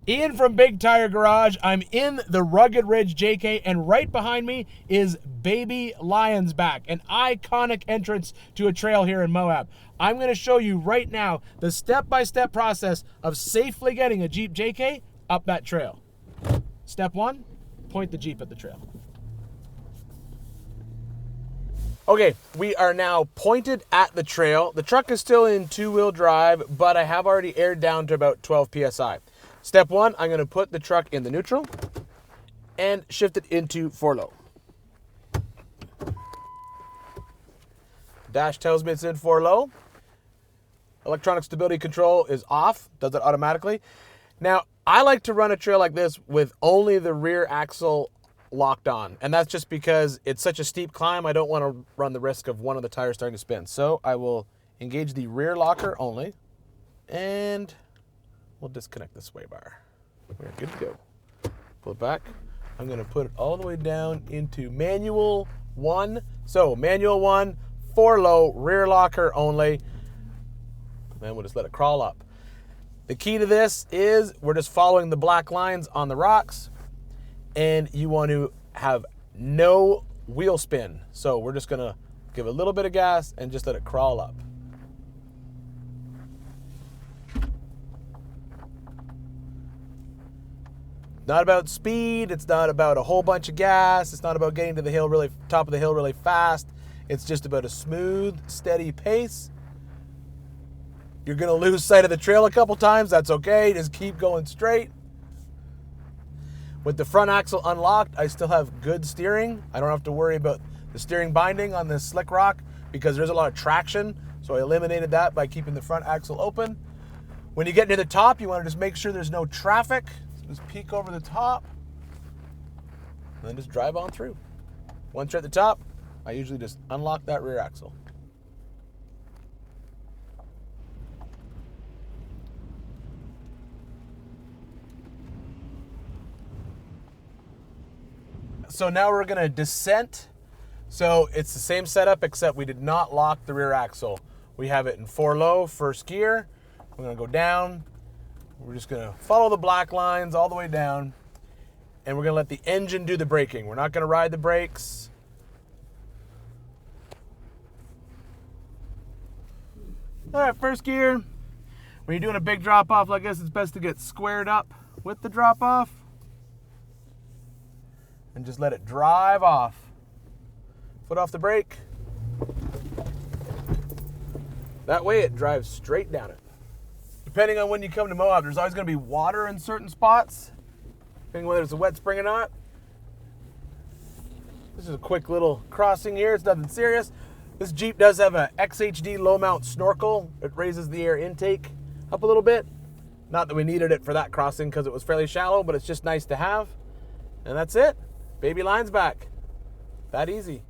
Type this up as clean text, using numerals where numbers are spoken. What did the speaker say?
Ian from Big Tire Garage. I'm in the Rugged Ridge JK, and right behind me is Baby Lion's Back, an iconic entrance to a trail here in Moab. I'm going to show you right now the step-by-step process of safely getting a Jeep JK up that trail. Step one, point the Jeep at the trail. Okay, we are now pointed at the trail. The truck is still in two-wheel drive, but I have already aired down to about 12 PSI. Step one, I'm going to put the truck in the neutral and shift it into 4-low. Dash tells me it's in 4-low. Electronic stability control is off, does it automatically. Now, I like to run a trail like this with only the rear axle locked on, and that's just because it's such a steep climb. I don't want to run the risk of one of the tires starting to spin. So I will engage the rear locker only, and we'll disconnect the sway bar. We're good to go. Pull it back. I'm going to put it all the way down into manual 1. So manual 1, 4-low, rear locker only. Then we'll just let it crawl up. The key to this is we're just following the black lines on the rocks, and you want to have no wheel spin. So we're just going to give a little bit of gas and just let it crawl up. Not about speed, it's not about a whole bunch of gas, it's not about getting to the hill top of the hill really fast. It's just about a smooth, steady pace. You're gonna lose sight of the trail a couple times, that's okay, just keep going straight. With the front axle unlocked, I still have good steering. I don't have to worry about the steering binding on this slick rock because there's a lot of traction, so I eliminated that by keeping the front axle open. When you get near the top, you wanna just make sure there's no traffic. Just peek over the top, and then just drive on through. Once you're at the top, I usually just unlock that rear axle. So now we're gonna descent. So it's the same setup, except we did not lock the rear axle. We have it in 4-low, first gear. We're gonna go down. We're just gonna follow the black lines all the way down, and we're gonna let the engine do the braking. We're not gonna ride the brakes. All right, first gear. When you're doing a big drop off like this, it's best to get squared up with the drop off and just let it drive off. Foot off the brake. That way it drives straight down it. Depending on when you come to Moab, there's always going to be water in certain spots, depending on whether it's a wet spring or not. This is a quick little crossing here. It's nothing serious. This Jeep does have a XHD low mount snorkel. It raises the air intake up a little bit. Not that we needed it for that crossing because it was fairly shallow, but it's just nice to have. And that's it. Baby Lion's Back. That easy.